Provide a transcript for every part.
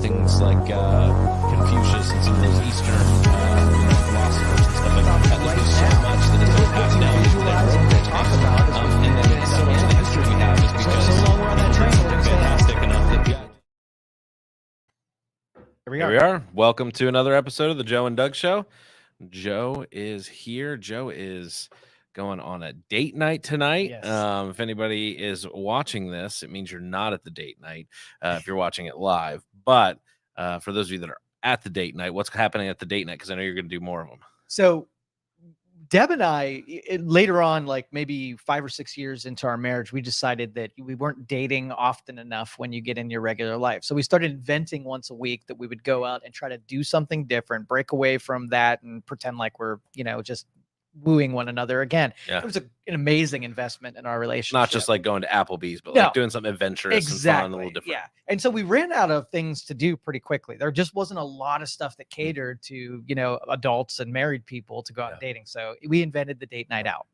things like Confucius and some of those Eastern philosophers and stuff like that. That was so much that has been passed down to and then so much of the history we have is because so long we're on that train, fantastic enough that Here we are. Welcome to another episode of the Joe and Doug Show. Joe is here. Joe is going on a date night tonight. Yes. If anybody is watching this, it means you're not at the date night if you're watching it live. But for those of you that are at the date night, what's happening at the date night? Because I know you're going to do more of them. So Deb and I, later on, like maybe 5 or 6 years into our marriage, we decided that we weren't dating often enough when you get in your regular life. So we started inventing once a week that we would go out and try to do something different, break away from that and pretend like we're, just wooing one another again. Yeah. It was an amazing investment in our relationship. Not just like going to Applebee's, but like doing something adventurous and fun, a little different. Yeah. And so we ran out of things to do pretty quickly. There just wasn't a lot of stuff that catered to, adults and married people to go out dating. So we invented the date night out.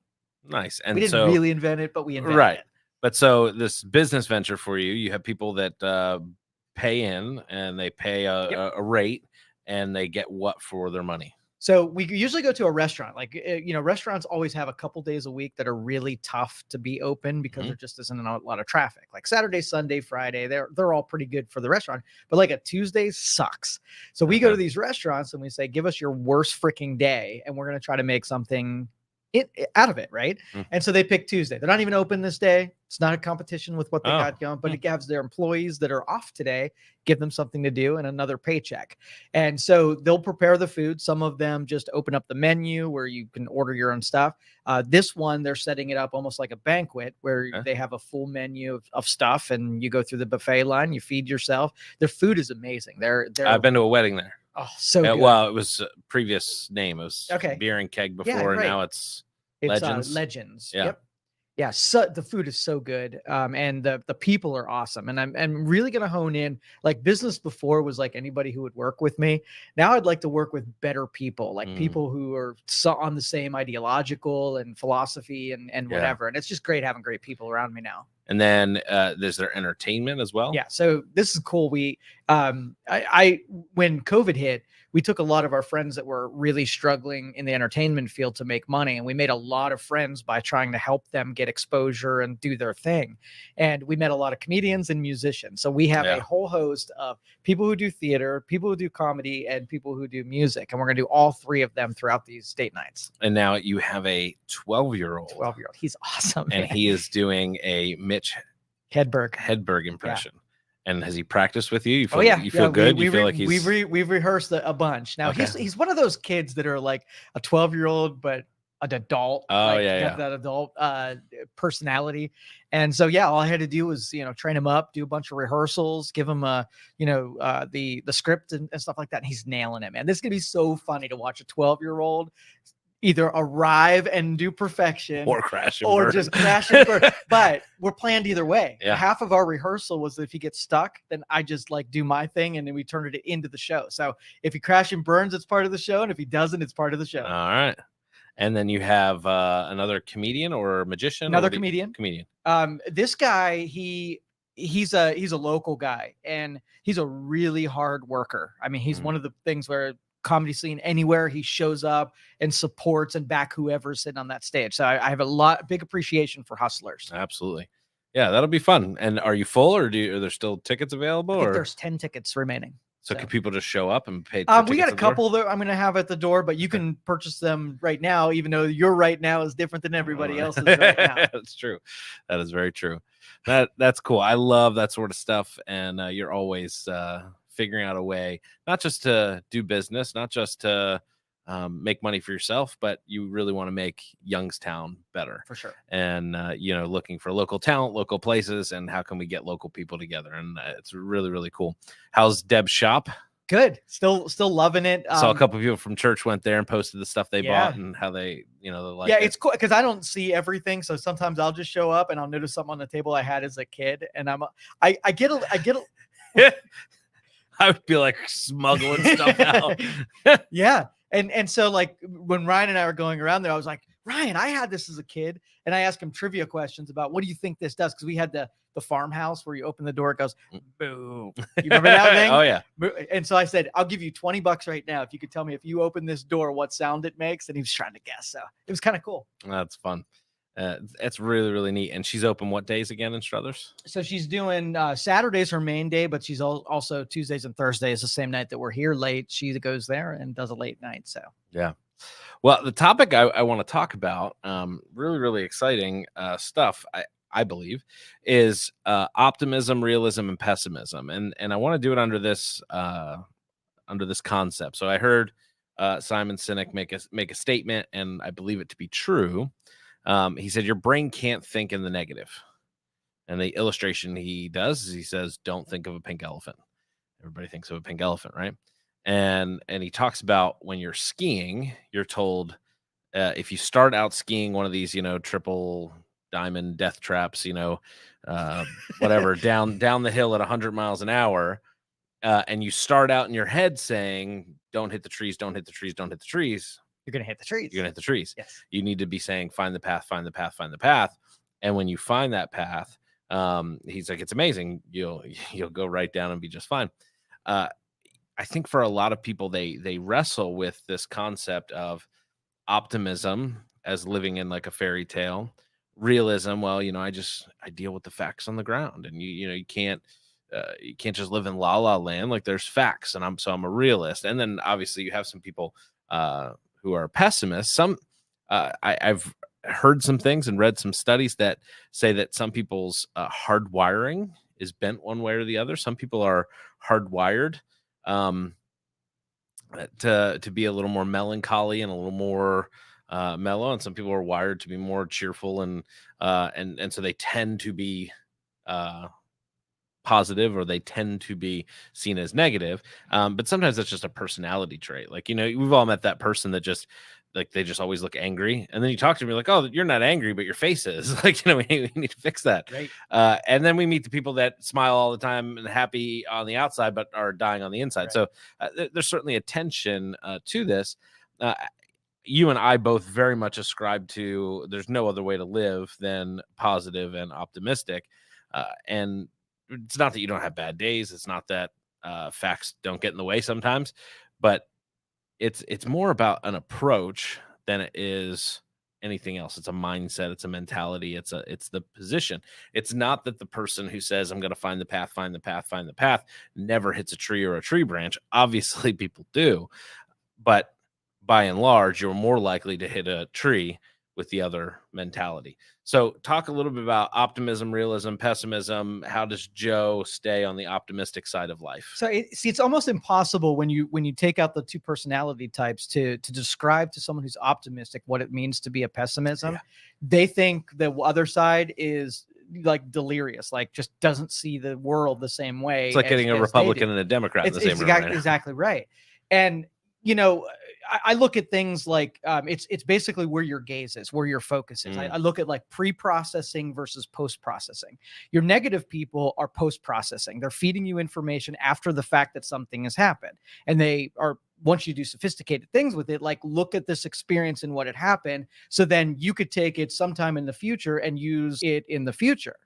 Nice. And we didn't really invent it, but we invented it. But so this business venture for you have people that pay in and they pay a rate and they get what for their money? So we usually go to a restaurant. Like, restaurants always have a couple days a week that are really tough to be open because there just isn't a lot of traffic. Like Saturday, Sunday, Friday, they're all pretty good for the restaurant. But like a Tuesday sucks. So we go to these restaurants and we say, give us your worst freaking day, and we're going to try to make something out of it, right? And so they pick Tuesday. They're not even open this day. It's not a competition with what they got going, but it gives their employees that are off today, give them something to do and another paycheck. And so they'll prepare the food. Some of them just open up the menu where you can order your own stuff. This one, they're setting it up almost like a banquet where they have a full menu of stuff and you go through the buffet line, you feed yourself. Their food is amazing. I've been to a wedding there. Oh, so good. Well, it was previous name. It was Beer and Keg before, and now it's Legends. Legends. Yeah. Yep. Yeah. So the food is so good. And the people are awesome. And I'm really going to hone in. Like business before was like anybody who would work with me. Now I'd like to work with better people, like people who are on the same ideological and philosophy and whatever. And it's just great having great people around me now. And then there's their entertainment as well. Yeah. So this is cool. We, when COVID hit, we took a lot of our friends that were really struggling in the entertainment field to make money. And we made a lot of friends by trying to help them get exposure and do their thing. And we met a lot of comedians and musicians. So we have a whole host of people who do theater, people who do comedy, and people who do music. And we're going to do all three of them throughout these date nights. And now you have a 12-year-old. He's awesome. And he is doing a Mitch Hedberg impression. Yeah. And has he practiced with you? You feel, you feel good? You feel like he's... We've rehearsed a bunch. Now, he's one of those kids that are like a 12-year-old, but an adult. That adult personality. And so, all I had to do was, train him up, do a bunch of rehearsals, give him the script and stuff like that. And he's nailing it, man. This is going to be so funny to watch a 12-year-old either arrive and do perfection or crash and burn. Just crash and burn. But we're planned either way. Yeah. Half of our rehearsal was that if he gets stuck, then I just like do my thing and then we turned it into the show. So if he crash and burns, it's part of the show. And if he doesn't, it's part of the show. All right. And then you have another comedian or magician? Another comedian. This guy, he's a local guy and he's a really hard worker. I mean, he's one of the things where comedy scene anywhere he shows up and supports and back whoever's sitting on that stage. So I have big appreciation for hustlers. Absolutely. Yeah, that'll be fun. And are you full or are there still tickets available? I think there's 10 tickets remaining. So can people just show up and pay? We got a couple that I'm going to have at the door, but you can purchase them right now, even though your right now is different than everybody else's right now. That's true. That is very true. That's cool. I love that sort of stuff. And you're always figuring out a way, not just to do business, not just to make money for yourself, but you really want to make Youngstown better. For sure. And, looking for local talent, local places, and how can we get local people together? And it's really, really cool. How's Deb's shop? Good. Still loving it. Saw a couple of people from church went there and posted the stuff they bought and how they, they like it. It's cool because I don't see everything. So sometimes I'll just show up and I'll notice something on the table I had as a kid. And I get I would be like smuggling stuff out. Yeah. And so like when Ryan and I were going around there, I was like, Ryan, I had this as a kid. And I asked him trivia questions about what do you think this does? Because we had the the farmhouse where you open the door, it goes Mm. boo. You remember that thing? Oh yeah, And so I said, I'll give you $20 right now if you could tell me if you open this door, what sound it makes. And he was trying to guess. So it was kind of cool. that's fun. It's really really neat. And she's open what days again in Struthers? So she's doing Saturday's her main day, but she's also Tuesdays and Thursdays, the same night that we're here late. She goes there and does a late night. So Yeah. Well, the topic I want to talk about, really, really exciting stuff, I believe, is optimism, realism, and pessimism, and I want to do it under this concept. So I heard Simon Sinek make a statement, and I believe it to be true. He said, "Your brain can't think in the negative," and the illustration he does is he says, "Don't think of a pink elephant." Everybody thinks of a pink elephant, right? And he talks about when you're skiing, you're told if you start out skiing one of these, triple diamond death traps, uh, whatever, down the hill at 100 miles an hour, and you start out in your head saying, "Don't hit the trees, don't hit the trees, don't hit the trees." you're going to hit the trees. You're gonna hit the trees. Yes. You need to be saying, "Find the path, find the path, find the path." And when you find that path, he's like, "It's amazing. You'll go right down and be just fine." Uh, I think for a lot of people, they wrestle with this concept of optimism as living in like a fairy tale, realism. Well, I deal with the facts on the ground, and you can't just live in la la land. Like there's facts, and I'm a realist. And then obviously you have some people who are pessimists. I've heard some things and read some studies that say that some people's hardwiring is bent one way or the other. Some people are hardwired um, to be a little more melancholy and a little more mellow, and some people are wired to be more cheerful and so they tend to be uh, positive, or they tend to be seen as negative. But sometimes that's just a personality trait. Like, we've all met that person that just like they just always look angry. And then you talk to them, you're like, "Oh, you're not angry, but your face is." Like, we need to fix that. Right. And then we meet the people that smile all the time and happy on the outside, but are dying on the inside. Right. So there's certainly a tension to this. Uh, you and I both very much ascribe to there's no other way to live than positive and optimistic. And it's not that you don't have bad days. It's not that facts don't get in the way sometimes, but it's more about an approach than it is anything else. It's a mindset. It's a mentality. It's the position. It's not that the person who says, "I'm going to find the path, find the path, find the path," never hits a tree or a tree branch. Obviously, people do, but by and large, you're more likely to hit a tree with the other mentality. So, talk a little bit about optimism, realism, pessimism. How does Joe stay on the optimistic side of life? So it's almost impossible when you take out the two personality types to describe to someone who's optimistic what it means to be a pessimism. Yeah. They think the other side is like delirious, like just doesn't see the world the same way. It's like getting a Republican and a Democrat in the same room. Right? Exactly right. And I look at things like it's basically where your gaze is, where your focus is. I look at like pre-processing versus post-processing. Your negative people are post-processing. They're feeding you information after the fact that something has happened. And they are, once you do sophisticated things with it, like look at this experience and what had happened. So then you could take it sometime in the future and use it in the future.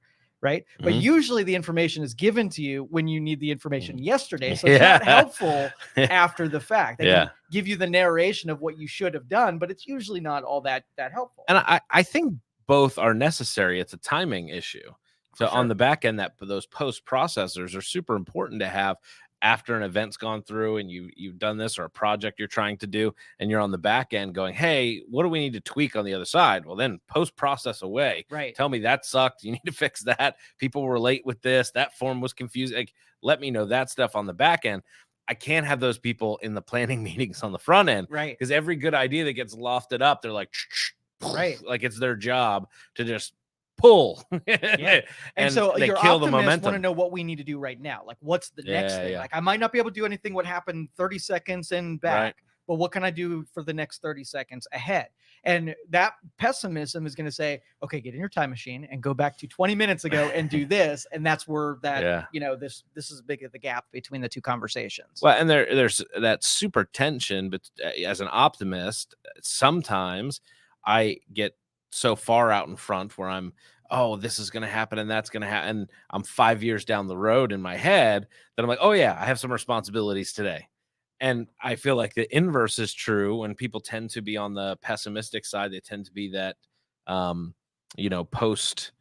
Right. But usually the information is given to you when you need the information yesterday. So it's not helpful after the fact. They can give you the narration of what you should have done, but it's usually not all that helpful. And I think both are necessary. It's a timing issue. So on the back end, those post processors are super important to have after an event's gone through and you've done this, or a project you're trying to do, and you're on the back end going, "Hey, what do we need to tweak on the other side?" Well, then post process away. Right. Tell me that sucked. You need to fix that. People were late with this. That form was confusing. Like, let me know that stuff on the back end. I can't have those people in the planning meetings on the front end. Right. Because every good idea that gets lofted up, they're like, right. Like it's their job to just pull. Yeah. And so they your kill the optimists momentum. want to know what we need to do right now. Like, what's the next thing? Yeah. Like, I might not be able to do anything what happened 30 seconds and back, but what can I do for the next 30 seconds ahead? And that pessimism is going to say, okay, get in your time machine and go back to 20 minutes ago and do this. And that's where that, this is big of the gap between the two conversations. Well, and there's that super tension, but as an optimist, sometimes I get so far out in front where I'm oh, this is going to happen and that's going to happen. And I'm 5 years down the road in my head that I'm like, oh, yeah, I have some responsibilities today. And I feel like the inverse is true when people tend to be on the pessimistic side. They tend to be that, um, post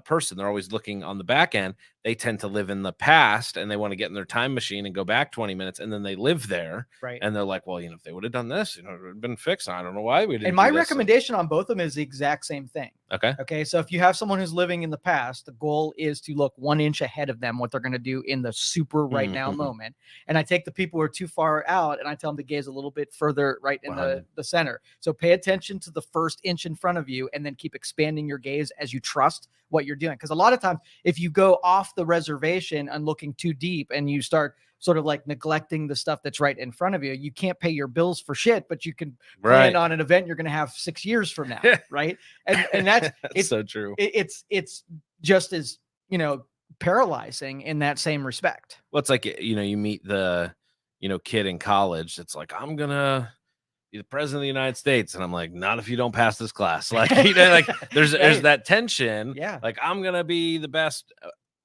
person. They're always looking on the back end. They tend to live in the past and they want to get in their time machine and go back 20 minutes and then they live there. Right. And they're like, well, if they would have done this, it would have been fixed. I don't know why we And didn't my do this. recommendation on both of them is the exact same thing. Okay. Okay. So if you have someone who's living in the past, the goal is to look 1 inch ahead of them, what they're going to do in the super right now moment. And I take the people who are too far out and I tell them to gaze a little bit further right in the center. So pay attention to the first inch in front of you and then keep expanding your gaze as you trust what you're doing. Because a lot of times, if you go off the reservation and looking too deep and you start sort of like neglecting the stuff that's right in front of you, you can't pay your bills for shit, but you can plan on an event you're going to have 6 years from now. Right. And that's it's so true. It's just as, paralyzing in that same respect. Well, it's like, you meet the, kid in college. It's like, I'm going to be the president of the United States. And I'm like, not if you don't pass this class. Like, like there's that tension. Yeah. Like, I'm going to be the best.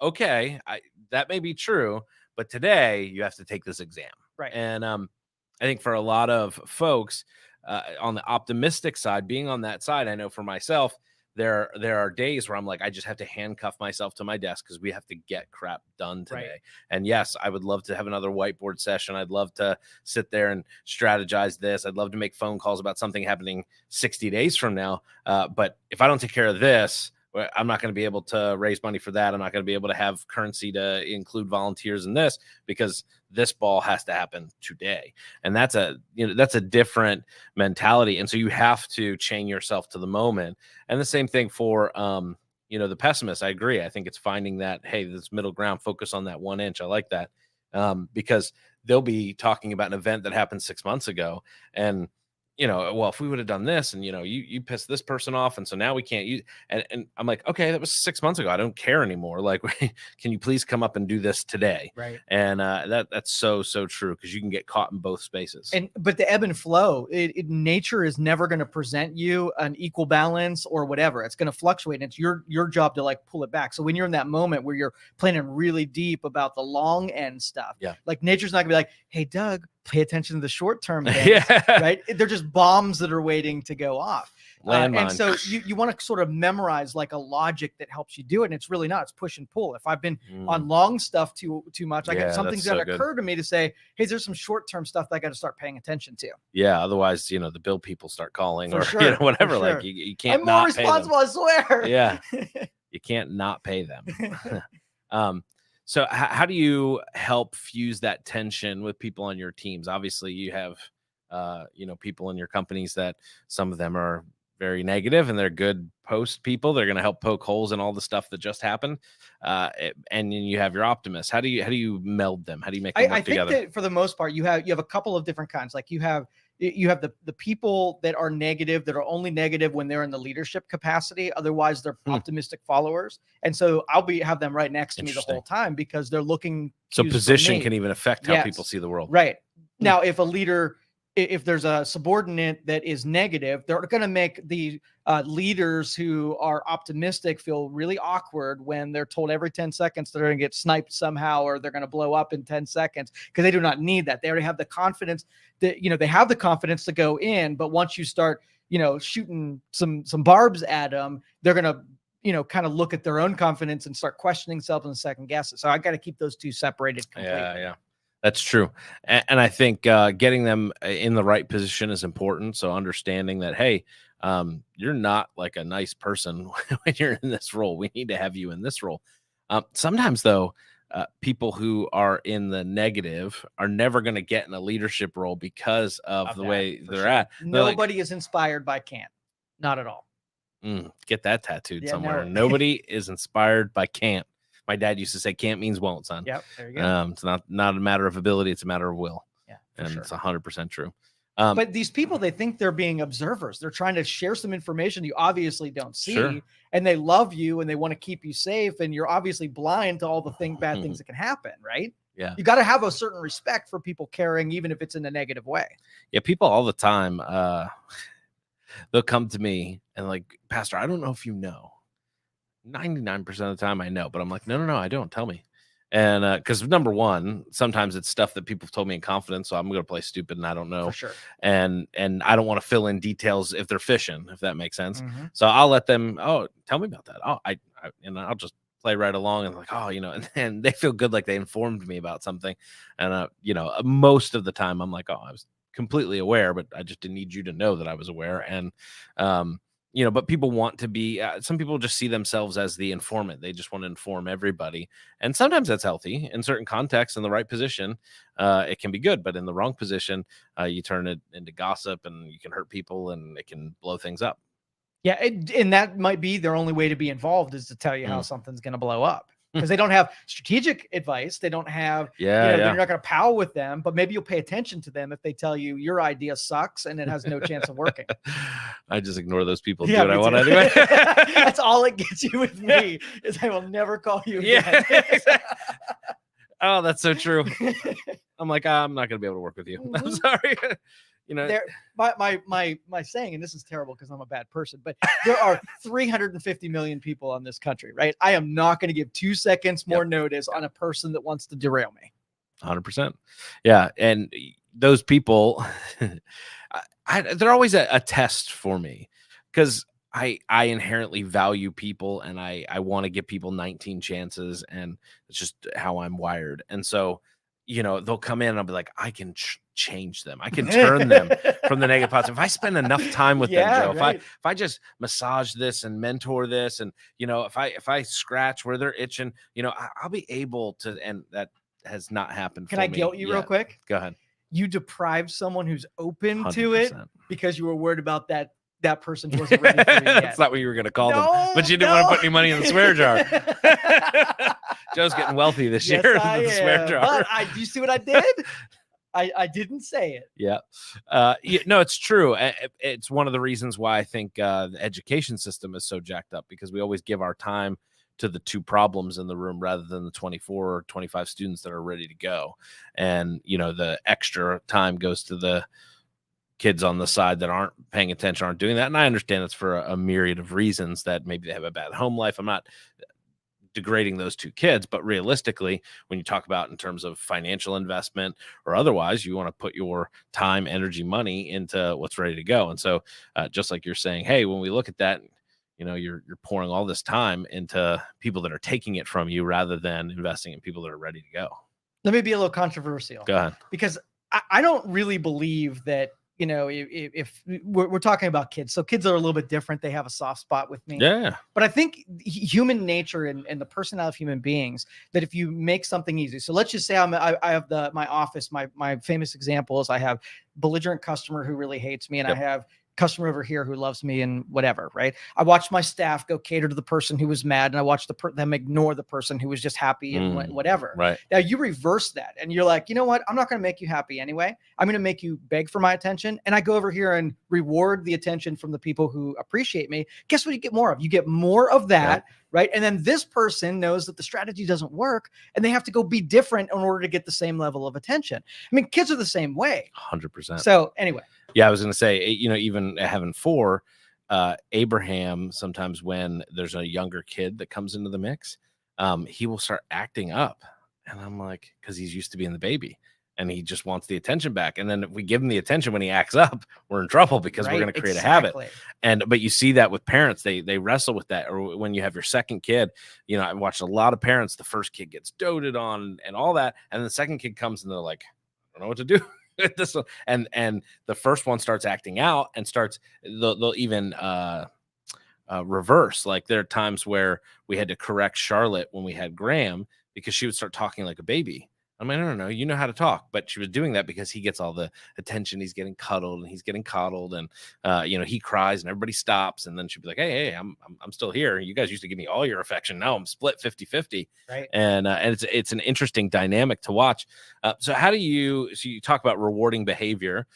Okay. That may be true, but today you have to take this exam. Right. And I think for a lot of folks on the optimistic side, being on that side, I know for myself, there are days where I'm like, I just have to handcuff myself to my desk because we have to get crap done today. Right. And yes, I would love to have another whiteboard session. I'd love to sit there and strategize this. I'd love to make phone calls about something happening 60 days from now. But if I don't take care of this, I'm not going to be able to raise money for that. I'm not going to be able to have currency to include volunteers in this because this ball has to happen today. And that's a different mentality. And so you have to chain yourself to the moment. And the same thing for, the pessimist. I agree. I think it's finding that, hey, this middle ground, focus on that 1 inch. I like that because they'll be talking about an event that happened 6 months ago. And well, if we would have done this and, you pissed this person off. And so now we can't use, and I'm like, okay, that was 6 months ago. I don't care anymore. Like, can you please come up and do this today? Right. And that's so true because you can get caught in both spaces. But the ebb and flow, nature is never going to present you an equal balance or whatever. It's going to fluctuate. And it's your job to like pull it back. So when you're in that moment where you're planning really deep about the long end stuff, like nature's not gonna be like, hey, Doug, pay attention to the short-term things, right? They're just bombs that are waiting to go off. And so you want to sort of memorize like a logic that helps you do it. And it's really not, it's push and pull. If I've been on long stuff too much, I get something's going to occur to me to say, hey, there's some short-term stuff that I got to start paying attention to. Yeah. Otherwise, the bill people start calling or whatever. Sure. Like you can't. I'm more responsible, I swear. Yeah. You can't not pay them. So how do you help fuse that tension with people on your teams? Obviously, you have, people in your companies that some of them are very negative and they're good post people. They're going to help poke holes in all the stuff that just happened. And then you have your optimists. How do you meld them? How do you make them work together? I think that for the most part, you have a couple of different kinds. Like you have the people that are negative, that are only negative when they're in the leadership capacity. Otherwise, they're optimistic followers. And so I'll have them right next to me the whole time because they're looking. So position can even affect how people see the world. Right. Now, if there's a subordinate that is negative, they're going to make the leaders who are optimistic feel really awkward when they're told every 10 seconds they're going to get sniped somehow or they're going to blow up in 10 seconds because they do not need that. They already have the confidence that, they have the confidence to go in. But once you start, shooting some barbs at them, they're going to, kind of look at their own confidence and start questioning themselves and second guess it. So I got to keep those two separated completely. Yeah. That's true. And I think getting them in the right position is important. So understanding that, hey, you're not like a nice person when you're in this role. We need to have you in this role. Sometimes, though, people who are in the negative are never going to get in a leadership role because of the way they're at. Nobody is inspired by Kant. Not at all. Get that tattooed somewhere. No. Nobody is inspired by Kant. My dad used to say, "Can't means won't, son." Yep, there you go. It's not a matter of ability; it's a matter of will. Yeah, and it's 100% true. But these people, they think they're being observers. They're trying to share some information you obviously don't see, and they love you and they want to keep you safe. And you're obviously blind to all the bad things that can happen, right? Yeah, you got to have a certain respect for people caring, even if it's in a negative way. Yeah, people all the time, they'll come to me and like, Pastor, I don't know if you know, 99% of the time I know, but I'm like, no, I don't. Tell me. And because number one, sometimes it's stuff that people have told me in confidence, so I'm gonna play stupid and I don't For know. sure. And I don't want to fill in details if they're fishing, if that makes sense. Hmm. So I'll let them, oh, tell me about that. Oh, and I'll just play right along and like, oh, and they feel good like they informed me about something. And most of the time I'm like, oh, I was completely aware, but I just didn't need you to know that I was aware. And but people want to be some people just see themselves as the informant. They just want to inform everybody, and sometimes that's healthy in certain contexts. In the right position, it can be good, but in the wrong position, you turn it into gossip and you can hurt people and it can blow things up. Yeah, and that might be their only way to be involved, is to tell you how Mm. something's going to blow up, because they don't have strategic advice. They don't have, Yeah, you're yeah. not going to pal with them, but maybe you'll pay attention to them if they tell you your idea sucks and it has no chance of working. I just ignore those people and do Yeah, what I me want too. anyway. That's all it gets you with me, is I will never call you again. Yeah, exactly. Oh, that's so true. I'm like, I'm not gonna be able to work with you. I'm Mhm. sorry. you know, There, my saying, and this is terrible because I'm a bad person, but there are 350 million people on this country, right? I am not going to give 2 seconds more notice on a person that wants to derail me. 100%. Yeah, and those people, they're always a test for me because I inherently value people and I want to give people 19 chances, and it's just how I'm wired. And so, they'll come in and I'll be like, I can change them. I can turn them from the negative positive. If I spend enough time with them, Yeah, Joe, right. if I just massage this and mentor this, and if I scratch where they're itching, I'll be able to. And that has not happened Can for I me guilt you real yet. quick? Go ahead. You deprived someone who's open to it 100%. because you were worried about that person wasn't ready for you yet. That's not what you were going to call them, No, but you didn't want to no. put any money in the swear jar. Joe's getting wealthy this Yes, year I with the swear am. jar. But do you see what I did? I didn't say it. Yeah. No, it's true. It's one of the reasons why I think the education system is so jacked up, because we always give our time to the two problems in the room rather than the 24 or 25 students that are ready to go. And, the extra time goes to the kids on the side that aren't paying attention, aren't doing that. And I understand it's for a myriad of reasons, that maybe they have a bad home life. I'm not degrading those two kids, but realistically, when you talk about in terms of financial investment or otherwise, you want to put your time, energy, money into what's ready to go. And so, just like you're saying, hey, when we look at that, you're pouring all this time into people that are taking it from you rather than investing in people that are ready to go. Let me be a little controversial. Go ahead. Because I don't really believe that, if we're talking about kids, so kids are a little bit different. They have a soft spot with me. Yeah. But I think human nature and the personality of human beings, that if you make something easy, so let's just say I have my office, my famous example is I have belligerent customer who really hates me, and I have customer over here who loves me and whatever, right? I watched my staff go cater to the person who was mad, and I watched them ignore the person who was just happy and whatever. Right. Now you reverse that and you're like, you know what? I'm not going to make you happy anyway. I'm going to make you beg for my attention. And I go over here and reward the attention from the people who appreciate me. Guess what you get more of? You get more of that. Yeah. Right. And then this person knows that the strategy doesn't work and they have to go be different in order to get the same level of attention. I mean, kids are the same way. 100%. So anyway. Yeah, I was going to say, even having four, Abraham, sometimes when there's a younger kid that comes into the mix, he will start acting up. And I'm like, because he's used to being the baby and he just wants the attention back. And then if we give him the attention when he acts up, we're in trouble because we're going to create a habit. But you see that with parents, they wrestle with that. Or when you have your second kid, I watched a lot of parents, the first kid gets doted on and all that. And the second kid comes and they're like, I don't know what to do. This one. And the first one starts acting out and they'll even reverse. Like there are times where we had to correct Charlotte when we had Graham because she would start talking like a baby. I'm like, no, you know how to talk. But she was doing that because he gets all the attention. He's getting cuddled and he's getting coddled, and he cries and everybody stops. And then she'd be like, hey, I'm still here. You guys used to give me all your affection. Now I'm split 50-50. Right. And it's an interesting dynamic to watch. So you talk about rewarding behavior.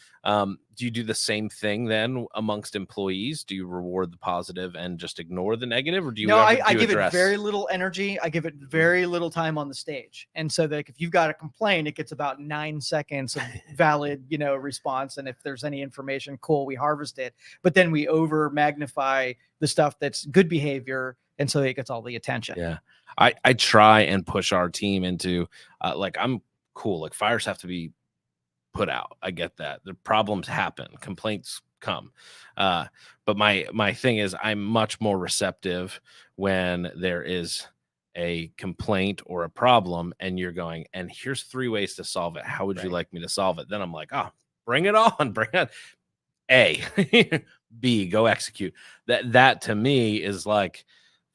Do you do the same thing then amongst employees? Do you reward the positive and just ignore the negative, or do you? No, I give it very little energy. I give it very little time on the stage, and so that if you've got a complaint, it gets about 9 seconds of valid, response. And if there's any information, cool, we harvest it. But then we over magnify the stuff that's good behavior and so it gets all the attention. Yeah. I try and push our team into like, I'm cool. Like, fires have to be put out. I get that. The problems happen, complaints come. Uh, but my thing is, I'm much more receptive when there is a complaint or a problem and you're going, and here's 3 ways to solve it. How would you Right. like me to solve it? Then I'm like, oh, bring it on. Bring it. A. B, go execute. That to me is like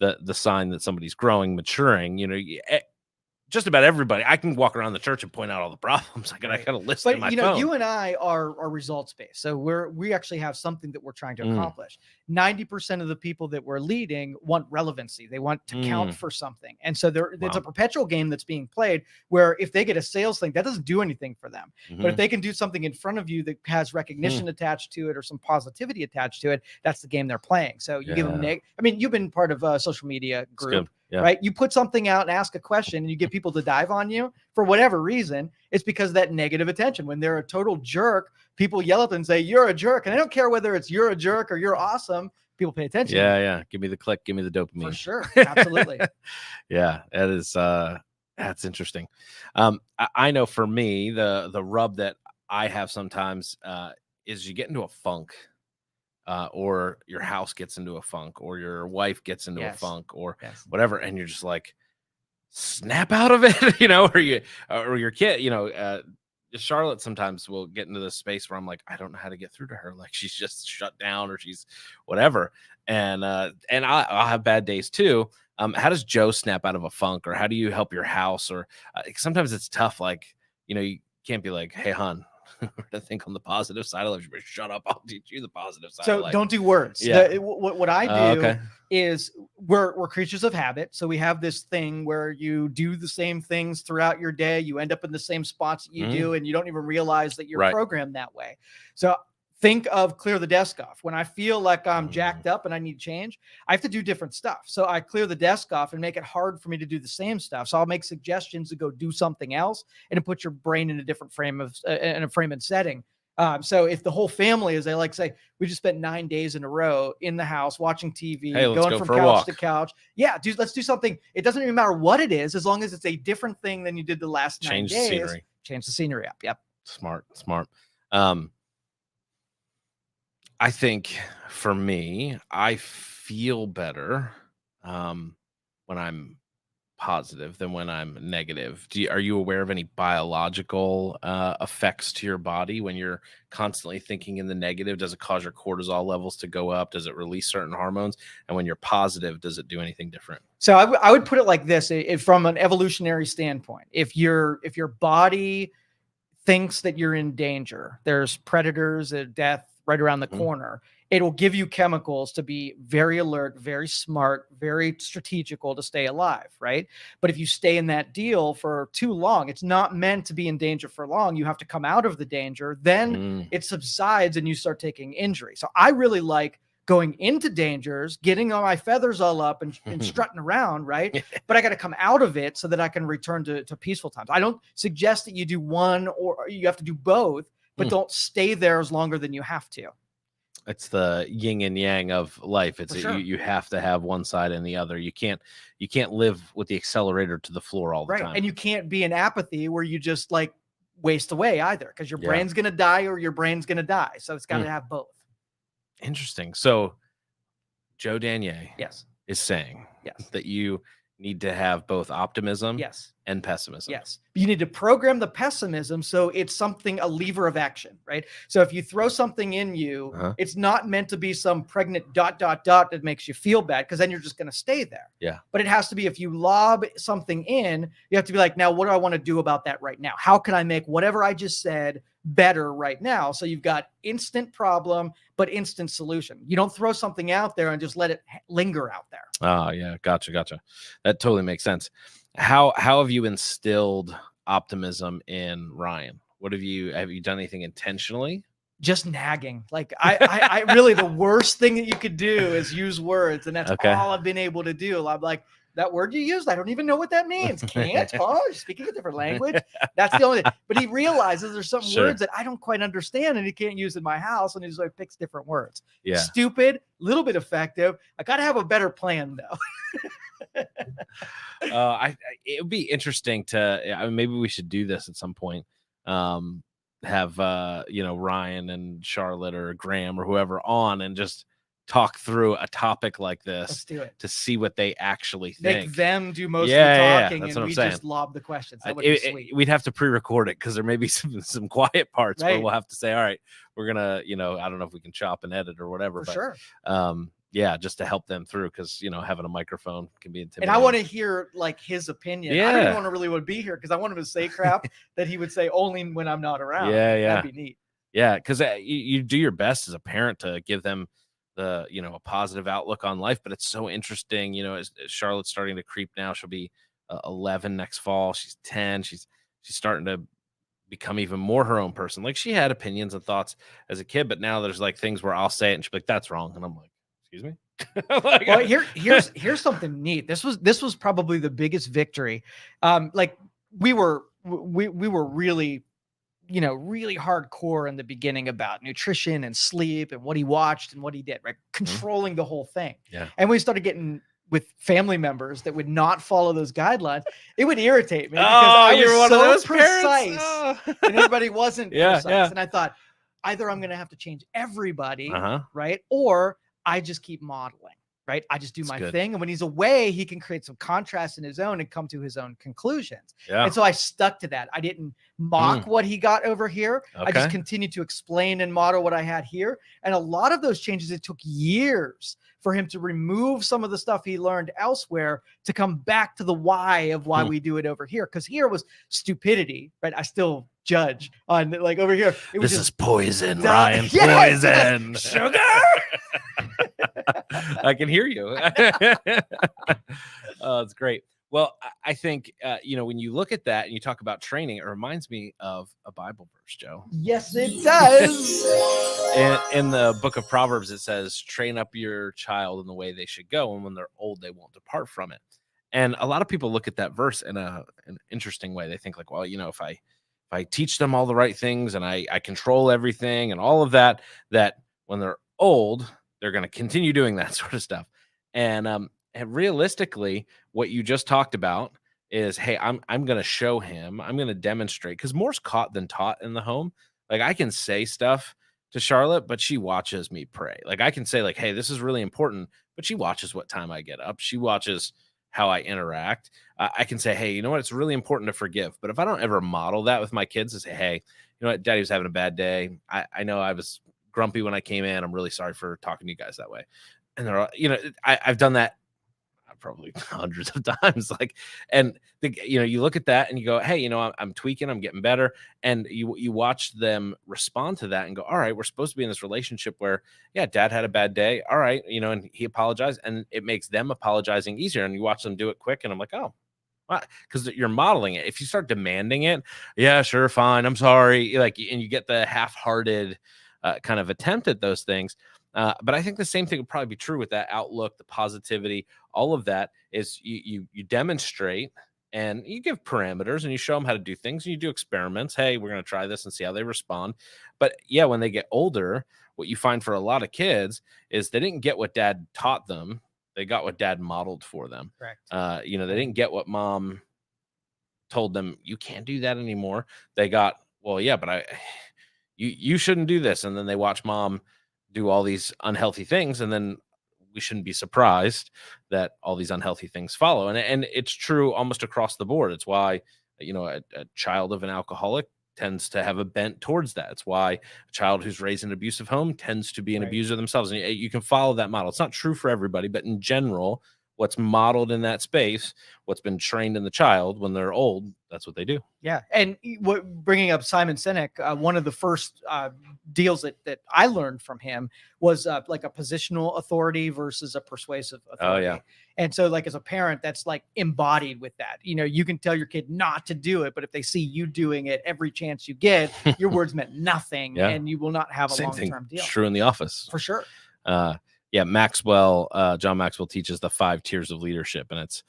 the sign that somebody's growing, maturing. Just about everybody. I can walk around the church and point out all the problems. I Right. got a list in But my you know, phone. you and I are results based. So we actually have something that we're trying to Mm, accomplish. 90% of the people that we're leading want relevancy. They want to count mm, for something. And so it's a wow. perpetual game that's being played where if they get a sales thing, that doesn't do anything for them. But if Mhm, they can do something in front of you that has hmm, recognition attached to it or some positivity attached to it, that's the game they're playing. So you give them yeah, I mean, you've been part of a social media it's good. group, Yeah. right? You put something out and ask a question and you get people to dive on you for whatever reason. It's because of that negative attention. When they're a total jerk, people yell at them and say, "You're a jerk." And I don't care whether it's you're a jerk or you're awesome. People pay attention to Yeah, you yeah. Give me the click, give me the for dopamine. sure. Absolutely. Yeah, that is that's interesting. I know for me, the rub that I have sometimes is you get into a funk, or your house gets into a funk, or your wife gets into a Yes. funk, or Yes. whatever, and you're just like, snap out of it, or your kid, Charlotte sometimes will get into this space where I'm like, I don't know how to get through to her. Like, she's just shut down or she's whatever. And I'll have bad days too. How does Joe snap out of a funk, or how do you help your house? Or sometimes it's tough. Like, you can't be like, hey, hon, to think on the positive side of life. You better shut up. I'll teach you the positive side of So life. don't do words. Yeah. What I do Okay. is we're creatures of habit. So we have this thing where you do the same things throughout your day. You end up in the same spots that you Mm, do, and you don't even realize that you're right. programmed that way. So think of clear the desk off. When I feel like I'm Mm, jacked up and I need change, I have to do different stuff. So I clear the desk off and make it hard for me to do the same stuff. So I'll make suggestions to go do something else and to put your brain in a different frame of in a frame and setting. So if the whole family, as they like say, we just spent 9 days in a row in the house watching hey, TV, let's going go from for a couch to walk. couch. Yeah, dude, let's do something. It doesn't even matter what it is, as long as it's a different thing than you did the last nine Change the days. scenery. Change the scenery up. Yep. Smart, smart. Um, I think for me, I feel better when I'm positive than when I'm negative. Are you aware of any biological effects to your body when you're constantly thinking in the negative? Does it cause your cortisol levels to go up? Does it release certain hormones? And when you're positive, does it do anything different? So I would put it like this: from an evolutionary standpoint, if your body thinks that you're in danger, there's predators, death right around the Mhm. corner, it'll give you chemicals to be very alert, very smart, very strategical to stay alive, right? But if you stay in that deal for too long, it's not meant to be in danger for long. You have to come out of the danger, then Mm. it subsides and you start taking injury. So I really like going into dangers, getting all my feathers all up and strutting around, right? But I got to come out of it so that I can return to peaceful times. I don't suggest that you do one or you have to do both, but Mm. don't stay there as longer than you have to. It's the yin and yang of life. For You sure. you have to have one side and the other. You can't live with the accelerator to the floor all the Right. time. And you can't be in apathy where you just like waste away either because your Yeah. brain's going to die or your brain's going to die. So it's got Mm. to have both. Interesting. So Joe Danier Yes. is saying Yes. that you need to have both optimism Yes. and pessimism. Yes. You need to program the pessimism so it's something, a lever of action, right? So if you throw something in you, Uh-huh. it's not meant to be some pregnant dot, dot, dot that makes you feel bad because then you're just going to stay there. Yeah. But it has to be if you lob something in, you have to be like, now, what do I want to do about that right now? How can I make whatever I just said better right now? So you've got instant problem, but instant solution. You don't throw something out there and just let it linger out there. Oh, yeah. Gotcha. That totally makes sense. How have you instilled optimism in Ryan? Have you done anything intentionally? Just nagging. Like I really, the worst thing that you could do is use words. And that's Okay. all I've been able to do. I'm like, that word you used, I don't even know what that means. Can't? Huh? Speaking a different language? That's the only thing. But he realizes there's some words that I don't quite understand and he can't use in my house. And he just like picks different words. Yeah. Stupid, little bit effective. I got to have a better plan though. It would be interesting to, I mean, maybe we should do this at some point. Have Ryan and Charlotte or Graham or whoever on and just talk through a topic like this. Let's do it to see what they actually think. Make them do most of the talking, that's and what I'm we saying. just lob the questions. That would be sweet. We'd have to pre-record it because there may be some quiet parts where Right. we'll have to say, all right, we're gonna, I don't know if we can chop and edit or whatever. For but, sure. Yeah, just to help them through because having a microphone can be intimidating. And I want to hear like his opinion. I don't even want to really be here because I want him to say crap that he would say only when I'm not around. Yeah, that'd be neat. Yeah, because you do your best as a parent to give them the a positive outlook on life. But it's so interesting, as Charlotte's starting to creep now. She'll be 11 next fall. She's 10. She's starting to become even more her own person. Like she had opinions and thoughts as a kid, but now there's like things where I'll say it and she'll be like, "That's wrong," and I'm like, "Excuse me." Well, here's something neat. This was probably the biggest victory. Like we were really, really hardcore in the beginning about nutrition and sleep and what he watched and what he did, right? Controlling the whole thing. Yeah. And we started getting with family members that would not follow those guidelines. It would irritate me because I was so those precise and everybody wasn't precise. Yeah. And I thought either I'm going to have to change everybody, Uh-huh. right? Or I just keep modeling, right? I just do my thing. And when he's away, he can create some contrast in his own and come to his own conclusions. Yeah. And so I stuck to that. I didn't mock what he got over here. Okay. I just continued to explain and model what I had here. And a lot of those changes, it took years for him to remove some of the stuff he learned elsewhere to come back to the why of why we do it over here. Because here was stupidity, right? I still judge on like over here. It was This just is poison, Ryan. Poison. Sugar. I can hear you. Oh, it's great. Well, I think, when you look at that and you talk about training, it reminds me of a Bible verse, Joe. Yes, it does. In the book of Proverbs, it says, train up your child in the way they should go. And when they're old, they won't depart from it. And a lot of people look at that verse in an interesting way. They think like, well, if I teach them all the right things and I control everything and all of that when they're old, they're going to continue doing that sort of stuff. And realistically, what you just talked about is, hey, I'm going to show him, I'm going to demonstrate, because more's caught than taught in the home. Like I can say stuff to Charlotte, but she watches me pray. Like I can say like, hey, this is really important, but she watches what time I get up. She watches how I interact. I can say, hey, you know what? It's really important to forgive. But if I don't ever model that with my kids and say, hey, you know what? Daddy was having a bad day. I know I was grumpy when I came in. I'm really sorry for talking to you guys that way. And they're all, I've done that probably hundreds of times. You look at that and you go, hey, I'm tweaking, I'm getting better. And you watch them respond to that and go, all right, we're supposed to be in this relationship where, yeah, dad had a bad day. All right. And he apologized, and it makes them apologizing easier. And you watch them do it quick. And I'm like, oh, because you're modeling it. If you start demanding it, yeah, sure, fine, I'm sorry. And you get the half-hearted kind of attempt at those things. But I think the same thing would probably be true with that outlook, the positivity, all of that is you demonstrate and you give parameters and you show them how to do things and you do experiments. Hey, we're going to try this and see how they respond. But yeah, when they get older, what you find for a lot of kids is they didn't get what dad taught them. They got what dad modeled for them. Correct. They didn't get what mom told them. You can't do that anymore. They got, well, yeah, but you shouldn't do this. And then they watch mom do all these unhealthy things, and then we shouldn't be surprised that all these unhealthy things follow. And it's true almost across the board. It's why a child of an alcoholic tends to have a bent towards that. It's why a child who's raised in an abusive home tends to be an abuser themselves. And you can follow that model. It's not true for everybody, but in general, what's modeled in that space, what's been trained in the child when they're old, that's what they do. Yeah. And bringing up Simon Sinek, one of the first deals that I learned from him was like a positional authority versus a persuasive authority. Oh, yeah. And so like as a parent, that's like embodied with that. You can tell your kid not to do it, but if they see you doing it every chance you get, your words meant nothing and you will not have a long-term deal. It's true in the office. For sure. Yeah, John Maxwell teaches the 5 tiers of leadership, and it's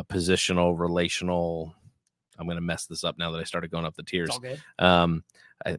positional, relational. I'm going to mess this up now that I started going up the It's tiers. all good.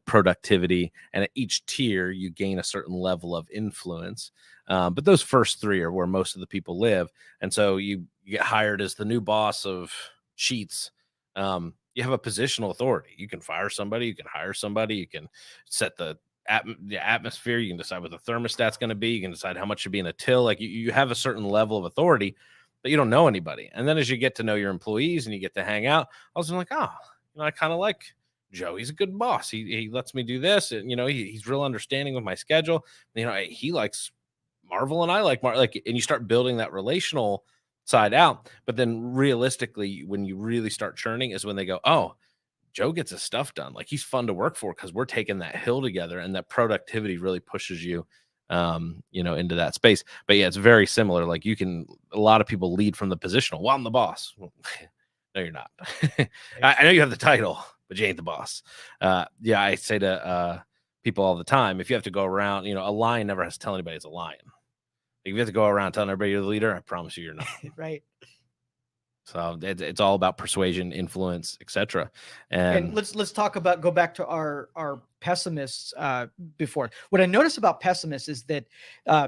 Productivity, and at each tier you gain a certain level of influence. But those first three are where most of the people live, and so you get hired as the new boss of Sheets. You have a positional authority. You can fire somebody, you can hire somebody, you can set the atmosphere, you can decide what the thermostat's going to be, you can decide how much should be in a till. Like you have a certain level of authority, but you don't know anybody. And then as you get to know your employees and you get to hang out, I was like, oh, I kind of like Joe. He's a good boss. He lets me do this, and he's real understanding with my schedule. He likes Marvel, and I like Marvel. Like, and you start building that relational side out. But then realistically, when you really start churning, is when they go, oh, Joe gets his stuff done. Like he's fun to work for because we're taking that hill together, and that productivity really pushes you, into that space. But yeah, it's very similar. Like a lot of people lead from the positional. Well, I'm the boss. Well, no, you're not. I know you have the title, but you ain't the boss. Yeah, I say to people all the time, if you have to go around, a lion never has to tell anybody it's a lion. If you have to go around telling everybody you're the leader, I promise you're not. Right. So it's all about persuasion, influence, etc. And let's go back to our pessimists before. What I notice about pessimists is that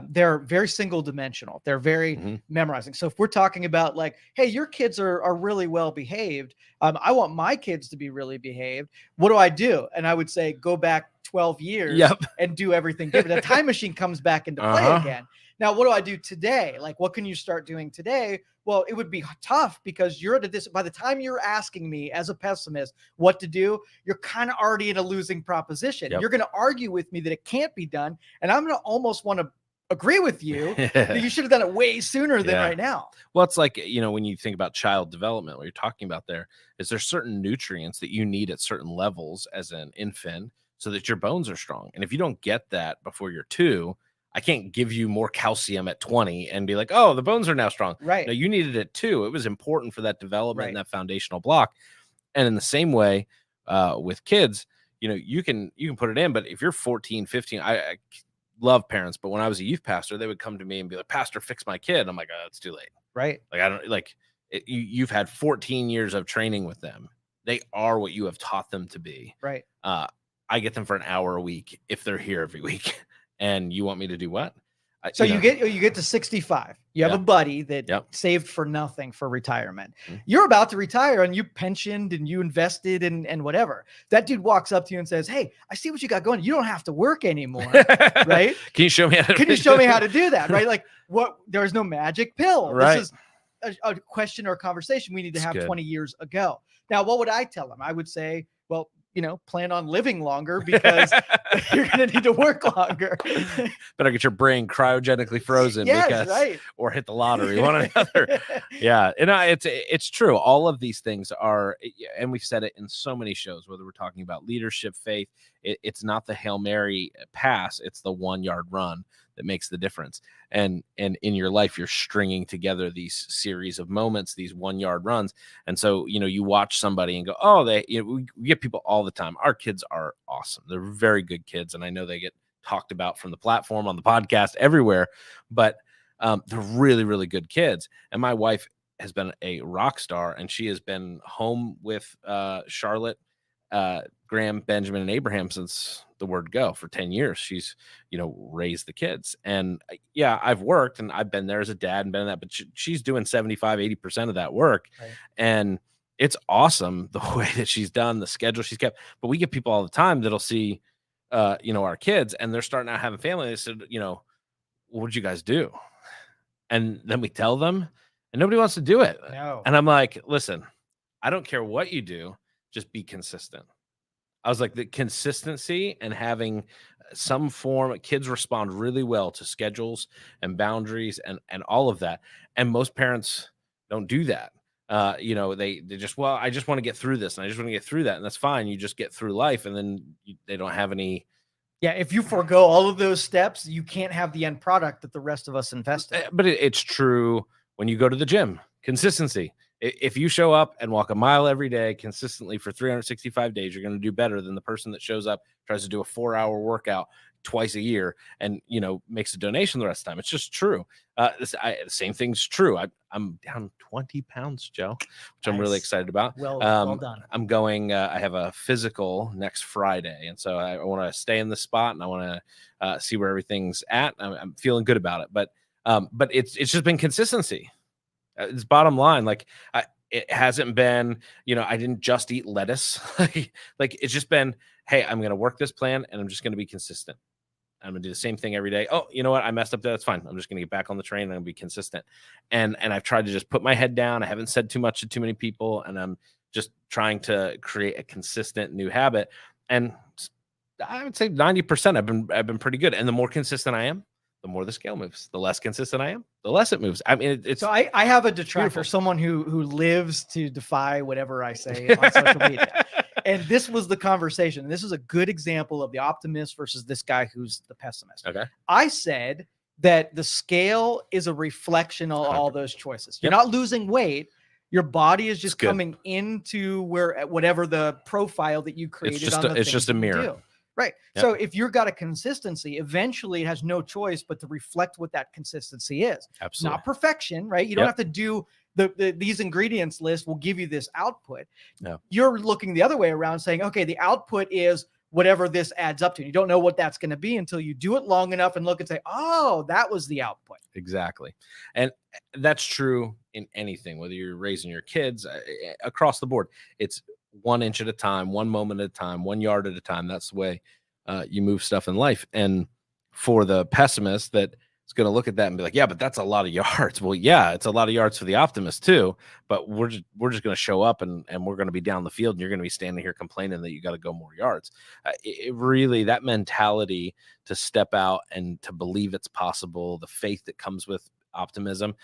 they're very single dimensional. They're very memorizing. So if we're talking about like, hey, your kids are really well behaved. I want my kids to be really behaved. What do I do? And I would say, go back 12 years and do everything different. The time machine comes back into play again. Now, what do I do today? Like, what can you start doing today? Well, it would be tough because you're at this. By the time you're asking me as a pessimist what to do, you're kind of already in a losing proposition. You're going to argue with me that it can't be done, and I'm going to almost want to agree with you that you should have done it way sooner than right now. Well, it's like, when you think about child development, what you're talking about there is there's certain nutrients that you need at certain levels as an infant so that your bones are strong. And if you don't get that before you're 2, I can't give you more calcium at 20 and be like, oh, the bones are now strong. Right. No, you needed it too. It was important for that development and that foundational block. And in the same way, with kids, you can put it in, but if you're 14, 15, I love parents, but when I was a youth pastor, they would come to me and be like, Pastor, fix my kid. I'm like, oh, it's too late. Right. Like, I don't like it, you've had 14 years of training with them. They are what you have taught them to be. Right. I get them for an hour a week if they're here every week. And you want me to do what? So you get to 65. You have a buddy that saved for nothing for retirement. You're about to retire and you pensioned and you invested and whatever. That dude walks up to you and says, hey, I see what you got going. You don't have to work anymore. Right? Can you show me how to do that? Right? Like there's no magic pill. Right. This is a question or a conversation we need to have 20 years ago. Now, what would I tell him? I would say, well, plan on living longer because you're going to need to work longer. Better get your brain cryogenically frozen or hit the lottery, one or the other. Yeah. And it's true. All of these things are, and we've said it in so many shows, whether we're talking about leadership, faith, it's not the Hail Mary pass. It's the 1-yard run that makes the difference. And in your life, you're stringing together these series of moments, these 1-yard runs. And so, you watch somebody and go, oh, we get people all the time. Our kids are awesome. They're very good kids. And I know they get talked about from the platform, on the podcast, everywhere, but they're really, really good kids. And my wife has been a rock star, and she has been home with Charlotte, Graham, Benjamin, and Abraham since the word go for 10 years. She's, raised the kids. And I've worked and I've been there as a dad and been in that, but she's doing 75, 80% of that work. Right. And it's awesome the way that she's done, the schedule she's kept. But we get people all the time that'll see, our kids, and they're starting out having family. They said, what did you guys do? And then we tell them, and nobody wants to do it. No. And I'm like, listen, I don't care what you do, just be consistent. I was like, the consistency and having some form, kids respond really well to schedules and boundaries and all of that. And most parents don't do that. They just, well, I just want to get through this and I just want to get through that. And that's fine. You just get through life, and then they don't have any. Yeah. If you forego all of those steps, you can't have the end product that the rest of us invest in. But it's true when you go to the gym. Consistency. If you show up and walk a mile every day consistently for 365 days, you're going to do better than the person that shows up, tries to do a 4-hour workout, twice a year and, makes a donation the rest of the time. It's just true. The same thing's true. I'm down 20 pounds, Joe, which I'm really Nice. excited about. Well done. I'm going, I have a physical next Friday. And so I want to stay in the spot, and I want to see where everything's at. I'm feeling good about it. But it's just been consistency. It's bottom line. Like, it hasn't been, I didn't just eat lettuce. like it's just been, hey, I'm going to work this plan, and I'm just going to be consistent. I'm gonna do the same thing every day. Oh, you know what? I messed up there. That's fine. I'm just gonna get back on the train, and I'm gonna be consistent. And I've tried to just put my head down. I haven't said too much to too many people, and I'm just trying to create a consistent new habit. And I would say 90% I've been pretty good. And the more consistent I am, the more the scale moves. The less consistent I am, the less it moves. I mean, it's so I have a detractor, beautiful. Someone who lives to defy whatever I say on social media. And this was the conversation. This is a good example of the optimist versus this guy who's the pessimist. Okay. I said that the scale is a reflection of all those choices. You're not losing weight. Your body is just coming into whatever the profile that you created. It's just a mirror. Right. Yep. So if you've got a consistency, eventually it has no choice but to reflect what that consistency is. Absolutely. Not perfection, right? You don't have to do these ingredients list will give you this output. No. You're looking the other way around saying, okay, the output is whatever this adds up to. You don't know what that's going to be until you do it long enough and look and say, oh, that was the output. Exactly. And that's true in anything, whether you're raising your kids across the board. It's 1 inch at a time, 1 moment at a time, 1 yard at a time. That's the way you move stuff in life. And for the pessimist that is going to look at that and be like, yeah, but that's a lot of yards. Well, yeah, it's a lot of yards for the optimist too, but we're just going to show up and we're going to be down the field, and you're going to be standing here complaining that you got to go more yards. It really, that mentality to step out and to believe it's possible, the faith that comes with optimism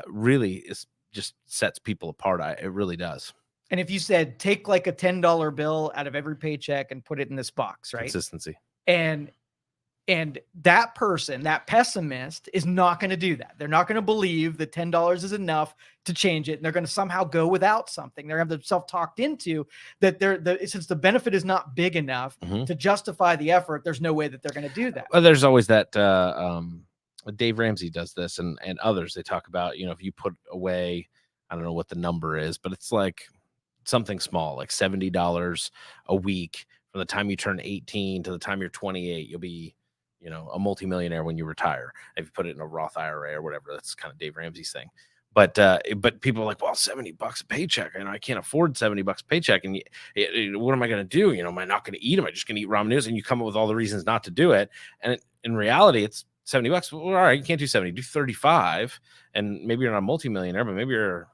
really is just sets people apart. It really does. And if you said, take like a $10 bill out of every paycheck and put it in this box, right? Consistency. And that person, that pessimist, is not going to do that. They're not going to believe that $10 is enough to change it. And they're going to somehow go without something. They're going to have themselves talked into that since the benefit is not big enough to justify the effort, there's no way that they're going to do that. Well, there's always that, Dave Ramsey does this and others. They talk about, if you put away, I don't know what the number is, but it's like something small, like $70 a week from the time you turn 18 to the time you're 28, you'll be, a multimillionaire when you retire. If you put it in a Roth IRA or whatever, that's kind of Dave Ramsey's thing. But people are like, well, $70 a paycheck, and I can't afford $70 a paycheck. And what am I going to do? Am I not going to eat? Am I just going to eat ramen noodles? And you come up with all the reasons not to do it. And in reality, it's $70. Well, all right, you can't do 70, do 35. And maybe you're not a multimillionaire, but maybe you're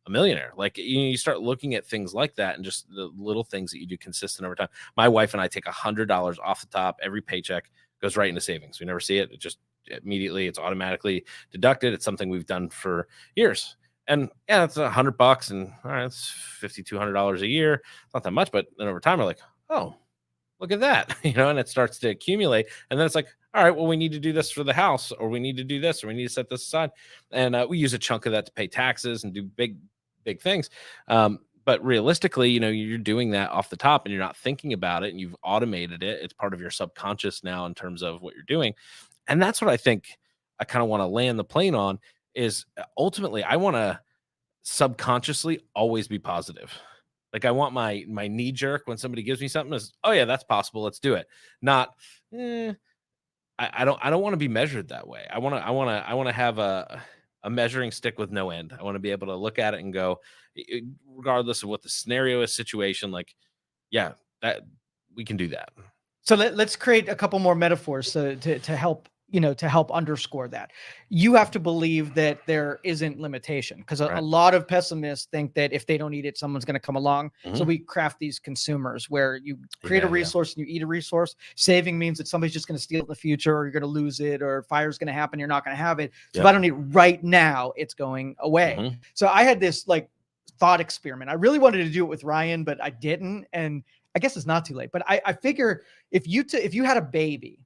a millionaire. Like, you start looking at things like that and just the little things that you do consistent over time. My wife and I take $100 off the top every paycheck, goes right into savings. We never see it. It just immediately, it's automatically deducted. It's something we've done for years. And yeah, it's $100 and all right, it's $5,200 a year. It's not that much, but then over time we're like, oh, look at that, and it starts to accumulate. And then it's like, all right, well, we need to do this for the house, or we need to do this, or we need to set this aside. And we use a chunk of that to pay taxes and do big things. But realistically, you're doing that off the top and you're not thinking about it, and you've automated it. It's part of your subconscious now in terms of what you're doing. And that's what I think I kind of want to land the plane on is ultimately I want to subconsciously always be positive. Like, I want my knee jerk when somebody gives me something is, oh yeah, that's possible. Let's do it. Not, I don't want to be measured that way. I want to have a measuring stick with no end. I want to be able to look at it and go, regardless of what the scenario is, situation, like, yeah, that we can do that. So let's create a couple more metaphors to help, to help underscore that. You have to believe that there isn't limitation, because a lot of pessimists think that if they don't eat it, someone's going to come along. So we craft these consumers where you create a resource and you eat a resource. Saving means that somebody's just going to steal it in the future, or you're going to lose it, or fire's going to happen. You're not going to have it. So if I don't eat right now, it's going away. So I had this thought experiment. I really wanted to do it with Ryan, but I didn't. And I guess it's not too late, but I figure if you had a baby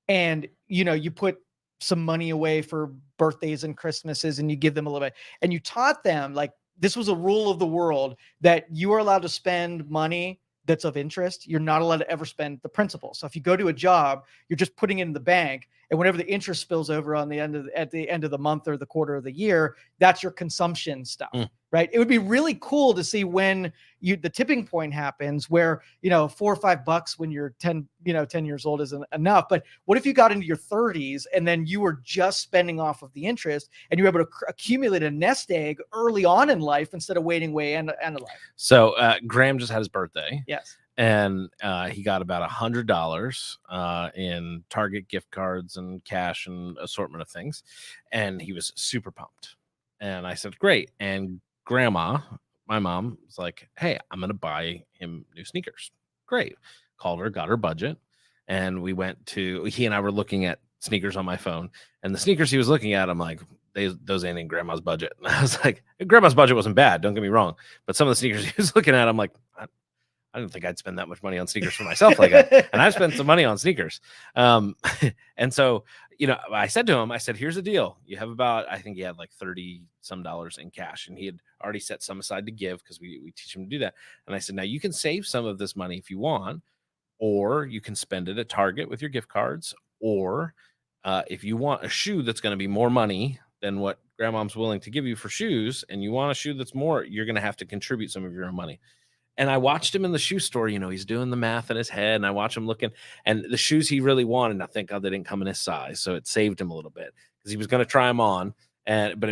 and, you put some money away for birthdays and Christmases and you give them a little bit and you taught them, like, this was a rule of the world that you are allowed to spend money that's of interest, you're not allowed to ever spend the principal. So if you go to a job, you're just putting it in the bank, and whenever the interest spills over on the end of at the end of the month or the quarter of the year, that's your consumption stuff. Mm. Right. It would be really cool to see when the tipping point happens where, $4 or $5 when you're 10 years old isn't enough. But what if you got into your 30s and then you were just spending off of the interest, and you were able to accumulate a nest egg early on in life instead of waiting way end of life? So Graham just had his birthday. Yes. And he got about $100 in Target gift cards and cash and assortment of things. And he was super pumped. And I said, great. And Grandma, my mom, was like, hey, I'm going to buy him new sneakers. Great. Called her, got her budget. And he and I were looking at sneakers on my phone. And the sneakers he was looking at, I'm like, those ain't in Grandma's budget. And I was like, Grandma's budget wasn't bad. Don't get me wrong. But some of the sneakers he was looking at, I'm like, I don't think I'd spend that much money on sneakers for myself like that. And I've spent some money on sneakers. And so, I said to him, I said, here's the deal. You have I think he had like 30 some dollars in cash, and he had already set some aside to give because we teach him to do that. And I said, now you can save some of this money if you want, or you can spend it at Target with your gift cards, or if you want a shoe that's going to be more money than what Grandmom's willing to give you for shoes, and you want a shoe that's more, you're going to have to contribute some of your own money. And I watched him in the shoe store, he's doing the math in his head, and I watch him looking, and the shoes he really wanted, I thank God they didn't come in his size. So it saved him a little bit because he was going to try them on, but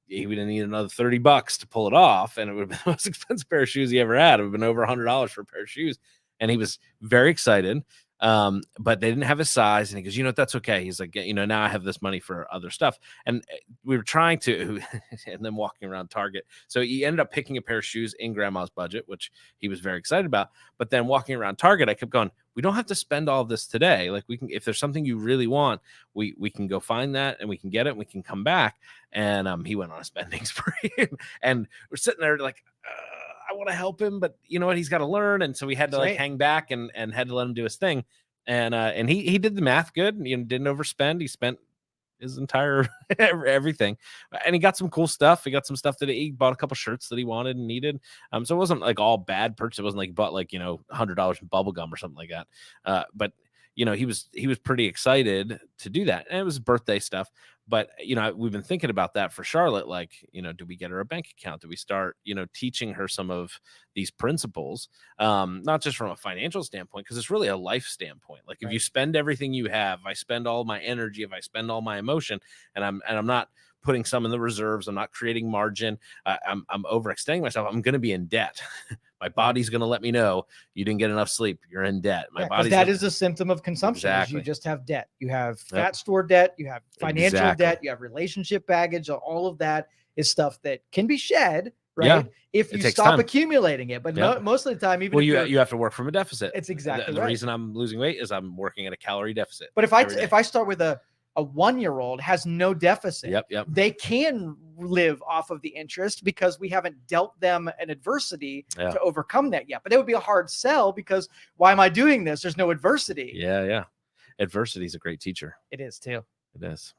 he would need another $30 to pull it off. And it would have been the most expensive pair of shoes he ever had. It would have been over $100 for a pair of shoes. And he was very excited. But they didn't have his size, and he goes, that's okay. He's like, now I have this money for other stuff. And we were trying to, and then walking around Target. So he ended up picking a pair of shoes in Grandma's budget, which he was very excited about. But then walking around Target, I kept going, we don't have to spend all of this today. Like, we can, if there's something you really want, we can go find that, and we can get it, and we can come back. And he went on a spending spree, and we're sitting there like, I want to help him, but you know what? He's got to learn. And so we had to hang back and had to let him do his thing. And he did the math good, didn't overspend. He spent his entire everything, and he got some cool stuff. He got some stuff that he bought a couple shirts that he wanted and needed. So it wasn't like all bad purchase. It wasn't like he bought like, $100 in bubble gum or something like that. But he was pretty excited to do that. And it was birthday stuff. But, we've been thinking about that for Charlotte. Like, do we get her a bank account? Do we start, teaching her some of these principles? Not just from a financial standpoint, because it's really a life standpoint. Like, if you spend everything you have, if I spend all my energy, if I spend all my emotion, and I'm not putting some in the reserves, I'm not creating margin, I'm overextending myself, I'm going to be in debt. My body's going to let me know you didn't get enough sleep. You're in debt. That is a symptom of consumption. Exactly. You just have debt. You have fat store debt. You have financial debt. You have relationship baggage. All of that is stuff that can be shed, right? If you stop accumulating it. But most of the time, even you have to work from a deficit. It's exactly the reason I'm losing weight is I'm working at a calorie deficit. But if I start with a 1-year-old has no deficit, they can live off of the interest because we haven't dealt them an adversity to overcome that yet. But it would be a hard sell because why am I doing this? There's no adversity. Yeah. Adversity is a great teacher. It is too. It is.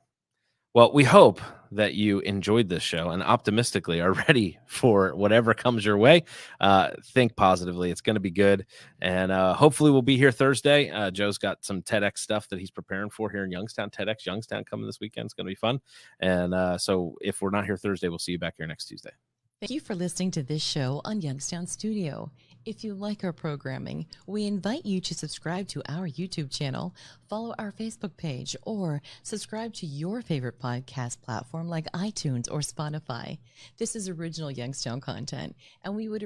Well, we hope that you enjoyed this show and optimistically are ready for whatever comes your way. Think positively. It's going to be good. And hopefully we'll be here Thursday. Joe's got some TEDx stuff that he's preparing for here in Youngstown. TEDx Youngstown coming this weekend. It's going to be fun. And so if we're not here Thursday, we'll see you back here next Tuesday. Thank you for listening to this show on Youngstown Studio. If you like our programming, we invite you to subscribe to our YouTube channel, follow our Facebook page, or subscribe to your favorite podcast platform like iTunes or Spotify. This is original Youngstown content, and we would